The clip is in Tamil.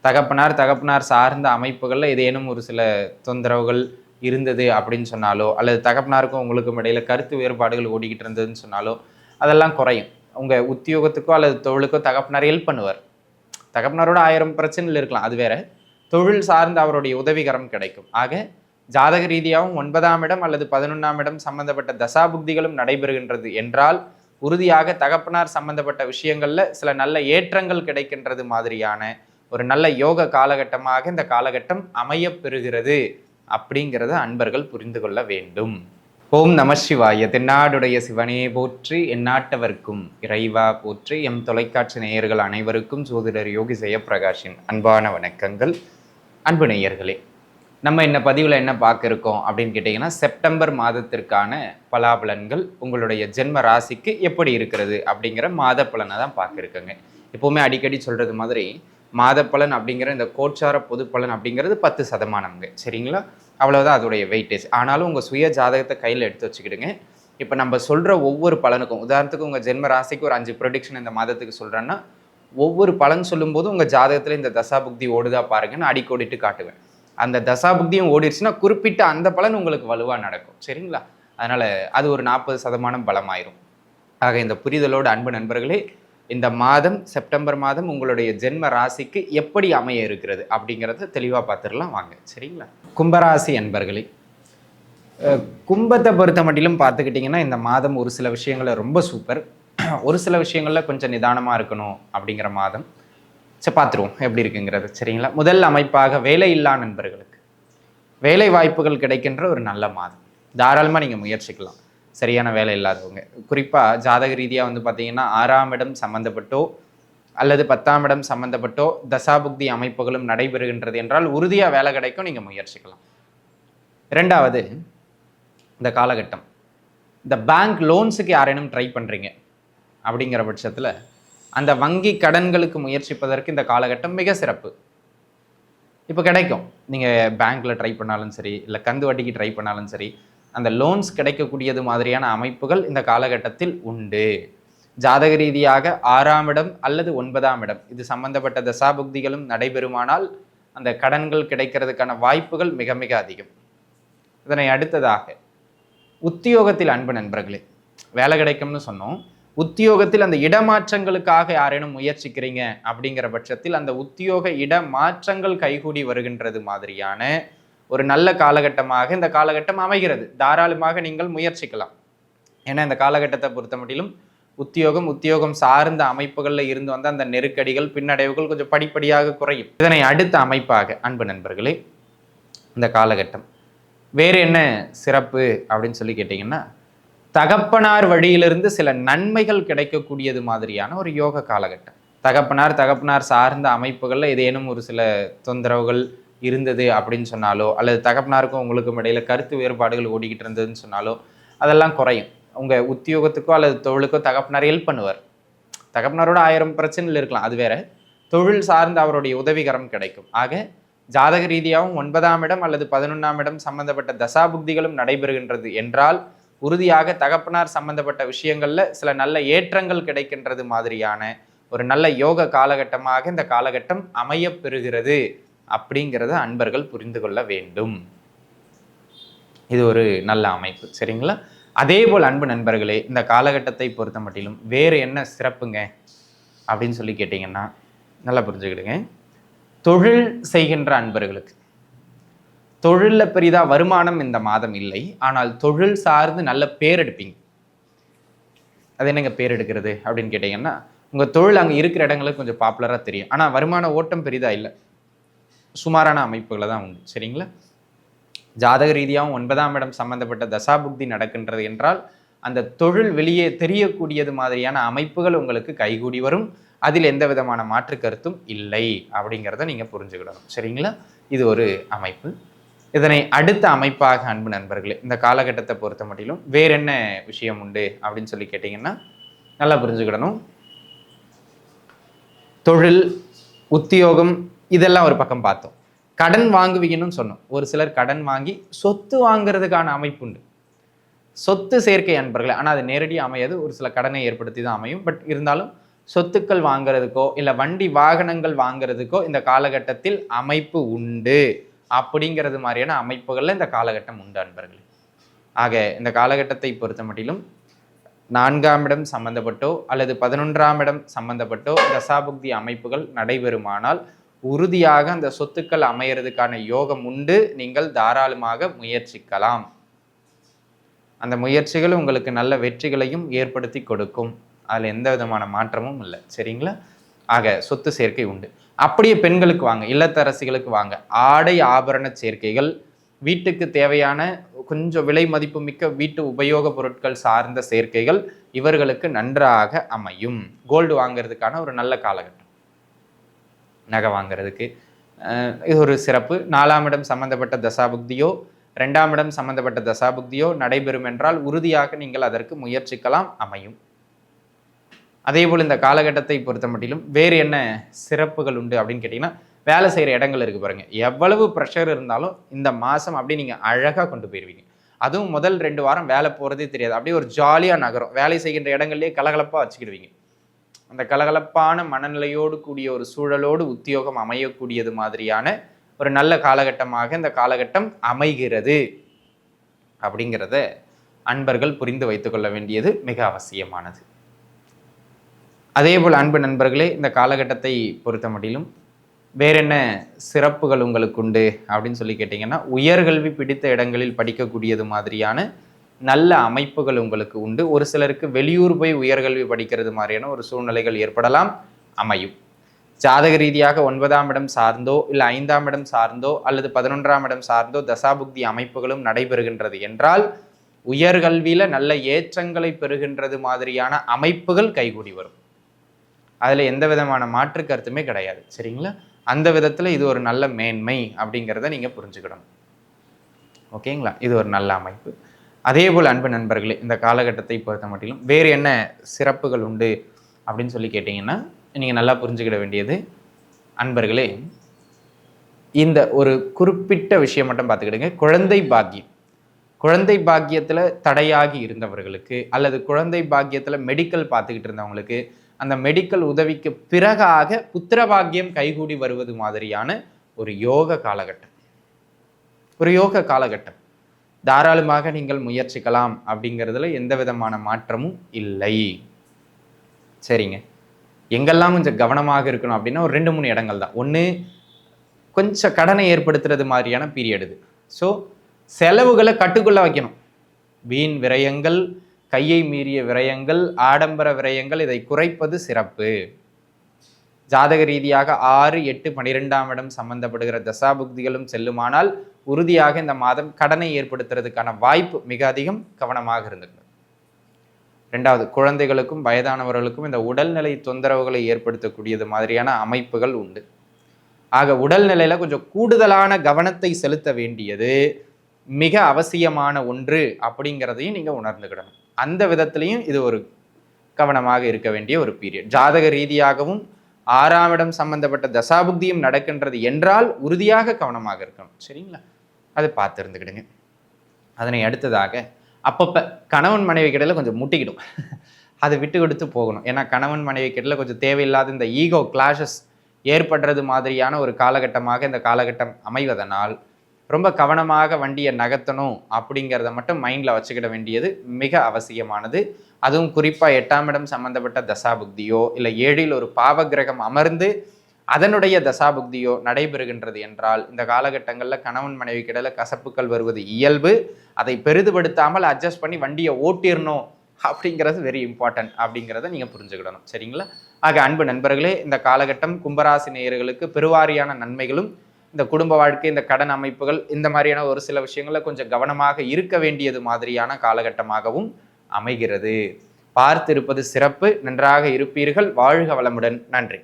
தகப்பனார் சார்ந்த அமைப்புகளில் ஏதேனும் ஒரு சில தொந்தரவுகள் இருந்தது அப்படின்னு சொன்னாலோ, அல்லது தகப்பனாருக்கும் உங்களுக்கும் இடையில கருத்து வேறுபாடுகள் ஓடிக்கிட்டு இருந்ததுன்னு சொன்னாலோ, அதெல்லாம் குறையும். உங்க உத்தியோகத்துக்கோ அல்லது தொழிலுக்கோ தகப்பனார் ஹெல்ப் பண்ணுவார். தகப்பனாரோட 1000 பிரச்சனைகள் இருக்கலாம், அது வேற. தொழில் சார்ந்த அவருடைய உதவிகரம் கிடைக்கும். ஆக ஜாதக ரீதியாகவும் 9ஆம் இடம் அல்லது 11ஆம் இடம் சம்பந்தப்பட்ட தசாபுக்திகளும் நடைபெறுகின்றது என்றால், உறுதியாக தகப்பனார் சம்பந்தப்பட்ட விஷயங்கள்ல சில நல்ல ஏற்றங்கள் கிடைக்கின்றது மாதிரியான ஒரு நல்ல யோக காலகட்டமாக இந்த காலகட்டம் அமையப் பெறுகிறது அப்படிங்கிறத அன்பர்கள் புரிந்து கொள்ள வேண்டும். ஓம் நம சிவாய. தென்னாடுடைய சிவனே போற்றி, எந்நாட்டவர்க்கும் இறைவா போற்றி. எம் தொலைக்காட்சி நேயர்கள் அனைவருக்கும் ஜோதிடர் யோகி ஜெயப்பிரகாஷின் அன்பான வணக்கங்கள். அன்பு நேயர்களே, நம்ம இந்த பதிவில் என்ன பார்க்க இருக்கோம் அப்படின்னு கேட்டிங்கன்னா, செப்டம்பர் மாதத்திற்கான பலாபலன்கள் உங்களுடைய ஜென்ம ராசிக்கு எப்படி இருக்கிறது அப்படிங்கிற மாத பலனை தான் பார்க்க இருக்கங்க. எப்போவுமே அடிக்கடி சொல்கிறது மாதிரி, மாத பலன் அப்படிங்கிற இந்த கோச்சார பொது பலன் அப்படிங்கிறது 10%, சரிங்களா? அவ்வளோதான் அதோடைய வெயிட்டேஜ். ஆனாலும் உங்கள் சுய ஜாதகத்தை கையில் எடுத்து வச்சுக்கிடுங்க. இப்போ நம்ம சொல்கிற ஒவ்வொரு பலனுக்கும், உதாரணத்துக்கு உங்கள் ஜென்ம ராசிக்கு ஒரு 5 ப்ரொடிக்ஷன் இந்த மாதத்துக்கு சொல்கிறேன்னா, ஒவ்வொரு பலன் சொல்லும்போது உங்கள் ஜாதகத்தில் இந்த தசாபுக்தி ஓடுதா பாருங்கன்னு அடிக்கோடிட்டு காட்டுவேன். அந்த தசாபுக்தியும் ஓடிடுச்சுன்னா குறிப்பிட்ட அந்த பலன் உங்களுக்கு வலுவாக நடக்கும், சரிங்களா? அதனால் அது ஒரு 40% பலமாயிரும். ஆக இந்த புரிதலோடு அன்பு நண்பர்களே, இந்த மாதம் செப்டம்பர் மாதம் உங்களுடைய ஜென்ம ராசிக்கு எப்படி அமைய இருக்கிறது அப்படிங்கிறத தெளிவாக பார்த்துடலாம் வாங்க, சரிங்களா? கும்பராசி அன்பர்களே, கும்பத்தை பொறுத்த மட்டிலும் பார்த்துக்கிட்டிங்கன்னா இந்த மாதம் ஒரு சில விஷயங்கள ரொம்ப சூப்பர், ஒரு சில விஷயங்களில் கொஞ்சம் நிதானமாக இருக்கணும் அப்படிங்கிற மாதம். சரி, பார்த்துருவோம் எப்படி இருக்குங்கிறது, சரிங்களா? முதல் அமைப்பாக வேலையில்லா நண்பர்களுக்கு வேலை வாய்ப்புகள் கிடைக்கின்ற ஒரு நல்ல மாதம். தாராளமாக நீங்கள் முயற்சிக்கலாம். சரியான வேலை இல்லாதவங்க, குறிப்பாக ஜாதக ரீதியாக வந்து பார்த்தீங்கன்னா 6ஆம் இடம் சம்மந்தப்பட்டோ அல்லது 10ஆம் இடம் சம்மந்தப்பட்டோ தசாபுக்தி அமைப்புகளும் நடைபெறுகின்றது என்றால் உறுதியாக வேலை கிடைக்கும், நீங்கள் முயற்சிக்கலாம். ரெண்டாவது, இந்த காலகட்டம் இந்த பேங்க் லோன்ஸுக்கு யாரேனும் ட்ரை பண்ணுறீங்க அப்படிங்கிற பட்சத்தில் அந்த வங்கி கடன்களுக்கு முயற்சிப்பதற்கு இந்த காலகட்டம் மிக சிறப்பு. இப்போ கிடைக்கும். நீங்கள் பேங்க்கில் ட்ரை பண்ணாலும் சரி, இல்லை கந்து வட்டிக்கு ட்ரை பண்ணாலும் சரி, அந்த லோன்ஸ் கிடைக்கக்கூடியது மாதிரியான அமைப்புகள் இந்த காலகட்டத்தில் உண்டு. ஜாதக ரீதியாக 6ஆம் இடம் அல்லது 9ஆம் இடம் இது சம்பந்தப்பட்ட தசாபுக்திகளும் நடைபெறுமானால் அந்த கடன்கள் கிடைக்கிறதுக்கான வாய்ப்புகள் மிக மிக அதிகம். இதனை அடுத்ததாக உத்தியோகத்தில் அன்பு நண்பர்களே, வேலை கிடைக்கும்னு சொன்னோம். உத்தியோகத்தில் அந்த இடமாற்றங்களுக்காக யாரேனும் முயற்சிக்கிறீங்க அப்படிங்கிற பட்சத்தில் அந்த உத்தியோக இடமாற்றங்கள் கைகூடி வருகின்றது மாதிரியான ஒரு நல்ல காலகட்டமாக இந்த காலகட்டம் அமைகிறது. தாராளமாக நீங்கள் முயற்சிக்கலாம். ஏன்னா இந்த காலகட்டத்தை பொறுத்த மட்டிலும் உத்தியோகம் சார்ந்த அமைப்புகளில் இருந்து வந்த அந்த நெருக்கடிகள் பின்னடைவுகள் கொஞ்சம் படிப்படியாக குறையும். இதனை அடுத்த அமைப்பாக அன்பு நண்பர்களே, இந்த காலகட்டம் வேறு என்ன சிறப்பு அப்படின்னு சொல்லி கேட்டிங்கன்னா, தகப்பனார் வழியிலிருந்து சில நன்மைகள் கிடைக்கக்கூடியது மாதிரியான ஒரு யோக காலகட்டம். தகப்பனார் சார்ந்த அமைப்புகளில் ஏதேனும் ஒரு சில தொந்தரவுகள் இருந்தது அப்படின்னு சொன்னாலோ, அல்லது தகப்பனாருக்கும் உங்களுக்கும் இடையில கருத்து வேறுபாடுகள் ஓடிக்கிட்டு இருந்ததுன்னு சொன்னாலோ, அதெல்லாம் குறையும். உங்கள் உத்தியோகத்துக்கோ அல்லது தொழிலுக்கோ தகப்பனார் ஹெல்ப் பண்ணுவார். தகப்பனாரோட 1000 பிரச்சனைகள் இருக்கலாம், அது வேற. தொழில் சார்ந்த அவருடைய உதவிகரம் கிடைக்கும். ஆக ஜாதக ரீதியாகவும் 9ஆம் இடம் அல்லது 11ஆம் இடம் சம்பந்தப்பட்ட தசாபுக்திகளும் நடைபெறுகின்றது என்றால், உறுதியாக தகப்பனார் சம்பந்தப்பட்ட விஷயங்கள்ல சில நல்ல ஏற்றங்கள் கிடைக்கின்றது மாதிரியான ஒரு நல்ல யோக காலகட்டமாக இந்த காலகட்டம் அமையப் பெறுகிறது அப்படிங்கிறத அன்பர்கள் புரிந்து கொள்ள வேண்டும். இது ஒரு நல்ல அமைப்பு, சரிங்களா? அதே போல் அன்பு நண்பர்களே, இந்த காலகட்டத்தை பொறுத்த மட்டிலும் வேறு என்ன சிறப்புங்க அப்படின்னு சொல்லி கேட்டிங்கன்னா, நல்லா புரிஞ்சுக்கிடுங்க. தொழில் செய்கின்ற அன்பர்களுக்கு தொழிலில் பெரிதாக வருமானம் இந்த மாதம் இல்லை, ஆனால் தொழில் சார்ந்து நல்ல பேர் எடுப்பீங்க. அது என்னங்க பேர் எடுக்கிறது அப்படின்னு கேட்டிங்கன்னா, உங்கள் தொழில் அங்கே இருக்கிற இடங்களுக்கு கொஞ்சம் பாப்புலராக தெரியும், ஆனால் வருமான ஓட்டம் பெரிதாக இல்லை, சுமாரான அமைப்புகளை தான் உண்டு, சரிங்களா? ஜாதக ரீதியாகவும் 9ஆம் இடம் சம்பந்தப்பட்ட தசாபுக்தி நடக்கின்றது என்றால் அந்த தொழில் வெளியே தெரியக்கூடியது மாதிரியான அமைப்புகள் உங்களுக்கு கைகூடி வரும். அதில் எந்த விதமான மாற்று கருத்தும் இல்லை அப்படிங்கிறத நீங்கள் புரிஞ்சுக்கிடணும், சரிங்களா? இது ஒரு அமைப்பு. இதனை அடுத்த அமைப்பாக அன்பு நண்பர்களே, இந்த காலகட்டத்தை பொறுத்த மட்டிலும் வேற என்ன விஷயம் உண்டு அப்படின்னு சொல்லி கேட்டிங்கன்னா, நல்லா புரிஞ்சுக்கிடணும். தொழில், உத்தியோகம் இதெல்லாம் ஒரு பக்கம் பார்த்தோம். கடன் வாங்குவீங்கன்னு சொன்னோம். ஒரு சிலர் கடன் வாங்கி சொத்து வாங்குறதுக்கான அமைப்பு உண்டு. சொத்து சேர்க்கை அன்பர்களே, ஆனால் அது நேரடியாக அமையாது, ஒரு சில கடனை ஏற்படுத்தி தான் அமையும். பட் இருந்தாலும் சொத்துக்கள் வாங்குறதுக்கோ இல்லை வண்டி வாகனங்கள் வாங்குறதுக்கோ இந்த காலகட்டத்தில் அமைப்பு உண்டு. அப்படிங்கிறது மாதிரியான அமைப்புகளில் இந்த காலகட்டம் உண்டு அன்பர்களே. ஆக இந்த காலகட்டத்தை பொறுத்த மட்டிலும் 4ஆம் இடம் சம்பந்தப்பட்டோ அல்லது 11ஆம் இடம் சம்பந்தப்பட்டோ தசாபுக்தி அமைப்புகள் நடைபெறுமானால் உறுதியாக அந்த சொத்துக்கள் அமையறதுக்கான யோகம் உண்டு. நீங்கள் தாராளமாக முயற்சிக்கலாம். அந்த முயற்சிகள் உங்களுக்கு நல்ல வெற்றிகளையும் ஏற்படுத்தி கொடுக்கும். அதில் எந்த விதமான மாற்றமும் இல்லை. சரிங்களா? ஆக சொத்து சேர்க்கை உண்டு. அப்படியே பெண்களுக்கு வாங்க, இல்லத்தரசிகளுக்கு வாங்க, ஆடை ஆபரண சேர்க்கைகள், வீட்டுக்கு தேவையான கொஞ்சம் விலை மதிப்பு மிக்க வீட்டு உபயோக பொருட்கள் சார்ந்த சேர்க்கைகள் இவர்களுக்கு நன்றாக அமையும். கோல்டு வாங்கிறதுக்கான ஒரு நல்ல காலகட்டம். நகை வாங்கிறதுக்கு இது ஒரு சிறப்பு. 4ஆம் இடம் சம்பந்தப்பட்ட தசாபுக்தியோ 2ஆம் இடம் சம்பந்தப்பட்ட தசாபுக்தியோ நடைபெறும் என்றால் உறுதியாக நீங்கள் அதற்கு முயற்சிக்கலாம், அமையும். அதேபோல் இந்த காலகட்டத்தை பொறுத்த மட்டிலும் வேறு என்ன சிறப்புகள் உண்டு அப்படின்னு கேட்டிங்கன்னா, வேலை செய்கிற இடங்கள் இருக்குது பாருங்க. எவ்வளவு ப்ரெஷர் இருந்தாலும் இந்த மாதம் அப்படியே நீங்கள் அழகாக கொண்டு போயிடுவீங்க. அதுவும் முதல் 2 வாரம் வேலை போகிறதே தெரியாது. அப்படியே ஒரு ஜாலியாக நகரும். வேலை செய்கின்ற இடங்கள்லேயே கலகலப்பாக வச்சுக்கிடுவீங்க. அந்த கலகலப்பான மனநிலையோடு கூடிய ஒரு சூழலோடு உத்தியோகம் அமையக்கூடியது மாதிரியான ஒரு நல்ல காலகட்டமாக இந்த காலகட்டம் அமைகிறது. அப்படிங்கிறத அன்பர்கள் புரிந்து வைத்துக்கொள்ள வேண்டியது மிக அவசியமானது. அதேபோல் அன்பு நண்பர்களே, இந்த காலகட்டத்தை பொறுத்த மட்டிலும் வேற என்ன சிறப்புகள் உங்களுக்கு உண்டு அப்படின்னு சொல்லி கேட்டிங்கன்னா, உயர்கல்வி பிடித்த இடங்களில் படிக்கக்கூடியது மாதிரியான நல்ல அமைப்புகள் உங்களுக்கு உண்டு. ஒரு சிலருக்கு வெளியூர் போய் உயர்கல்வி படிக்கிறது மாதிரியான ஒரு சூழ்நிலைகள் ஏற்படலாம், அமையும். ஜாதக ரீதியாக 9ஆம் இடம் சார்ந்தோ இல்லை 5ஆம் இடம் சார்ந்தோ அல்லது 11ஆம் இடம் சார்ந்தோ தசாபுக்தி அமைப்புகளும் நடைபெறுகின்றது என்றால் உயர்கல்வியில் நல்ல ஏற்றங்களை பெறுகின்றது மாதிரியான அமைப்புகள் கைகூடி வரும். அதில் எந்த விதமான மாற்று கருத்துமே கிடையாது. சரிங்களா? அந்த விதத்தில் இது ஒரு நல்ல மேன்மை அப்படிங்கிறத நீங்கள் புரிஞ்சுக்கிடணும். ஓகேங்களா? இது ஒரு நல்ல அமைப்பு. அதே போல் அன்பு நண்பர்களே, இந்த காலகட்டத்தை பொறுத்த மட்டிலும் வேறு என்ன சிறப்புகள் உண்டு அப்படின்னு சொல்லி கேட்டிங்கன்னா, நீங்கள் நல்லா புரிஞ்சுக்கிட வேண்டியது அன்பர்களே, இந்த ஒரு குறிப்பிட்ட விஷயம் மட்டும் பார்த்துக்கிடுங்க. குழந்தை பாக்கியம். குழந்தை பாக்கியத்தில் தடையாகி இருந்தவர்களுக்கு அல்லது குழந்தை பாக்கியத்தில் மெடிக்கல் பார்த்துக்கிட்டு இருந்தவங்களுக்கு அந்த மெடிக்கல் உதவிக்கு பிறகாக புத்திர பாக்கியம் கைகூடி வருவது மாதிரியான ஒரு யோக காலகட்டம். ஒரு யோக காலகட்டம். தாராளமாக நீங்கள் முயற்சிக்கலாம். அப்படிங்கிறதுல எந்த விதமான மாற்றமும் இல்லை. சரிங்க. எங்கெல்லாம் கொஞ்சம் கவனமாக இருக்கணும் அப்படின்னா ஒரு 2-3 இடங்கள் தான். ஒன்று, கொஞ்சம் கடனை ஏற்படுத்துறது மாதிரியான பீரியட் இது. ஸோ செலவுகளை கட்டுக்குள்ள வைக்கணும். வீண் விரயங்கள், கையை மீறிய விரயங்கள், ஆடம்பர விரயங்கள், இதை குறைப்பது சிறப்பு. ஜாதக ரீதியாக 6, 8, 12ஆம் இடம் சம்பந்தப்படுகிற தசாபுக்திகளும் செல்லுமானால் உறுதியாக இந்த மாதம் கடனை ஏற்படுத்துறதுக்கான வாய்ப்பு மிக அதிகம். கவனமாக இருந்துக்கணும். 2வது, குழந்தைகளுக்கும் வயதானவர்களுக்கும் இந்த உடல்நிலை தொந்தரவுகளை ஏற்படுத்தக்கூடியது மாதிரியான அமைப்புகள் உண்டு. ஆக உடல்நிலையில கொஞ்சம் கூடுதலான கவனத்தை செலுத்த வேண்டியது மிக அவசியமான ஒன்று அப்படிங்கிறதையும் நீங்க உணர்ந்துக்கிடணும். அந்த விதத்திலையும் இது ஒரு கவனமாக இருக்க வேண்டிய ஒரு பீரியட். ஜாதக ரீதியாகவும் 6ஆம் இடம் சம்பந்தப்பட்ட தசாபுக்தியும் நடக்கின்றது என்றால் உறுதியாக கவனமாக இருக்கணும். சரிங்களா? அதை பார்த்து இருந்துக்கிடுங்க. அதனை அடுத்ததாக அப்பப்போ கணவன் மனைவி கிட்டல கொஞ்சம் முட்டிக்கிடும். அதை விட்டு கொடுத்து போகணும். ஏன்னா கணவன் மனைவி கிட்டல கொஞ்சம் தேவையில்லாத இந்த ஈகோ கிளாஷஸ் ஏற்படுறது மாதிரியான ஒரு காலகட்டமாக இந்த காலகட்டம் அமைவதனால் ரொம்ப கவனமாக வண்டியை நகர்த்தணும் அப்படிங்கிறத மட்டும் மைண்டில் வச்சுக்கிட வேண்டியது மிக அவசியமானது. அதுவும் குறிப்பாக 8ஆம் இடம் சம்பந்தப்பட்ட தசாபுக்தியோ இல்லை 7இல் ஒரு பாவகிரகம் அமர்ந்து அதனுடைய தசாபுக்தியோ நடைபெறுகின்றது என்றால் இந்த காலகட்டங்களில் கணவன் மனைவி கிடல கசப்புக்கள் வருவது இயல்பு. அதை பெரிதுபடுத்தாமல் அட்ஜஸ்ட் பண்ணி வண்டியை ஓட்டிடணும் அப்படிங்கிறது வெரி இம்பார்ட்டன்ட் அப்படிங்கிறத நீங்கள் புரிஞ்சுக்கிடணும். சரிங்களா? ஆக அன்பு நண்பர்களே, இந்த காலகட்டம் கும்பராசி நேயர்களுக்கு பெருவாரியான நன்மைகளும், இந்த குடும்ப வாழ்க்கை, இந்த கடன் அமைப்புகள், இந்த மாதிரியான ஒரு சில விஷயங்களில் கொஞ்சம் கவனமாக இருக்க வேண்டியது மாதிரியான காலகட்டமாகவும் அமைகிறது. பார்த்திருப்பது சிறப்பு. நன்றாக இருப்பீர்கள். வாழ்க வளமுடன். நன்றி.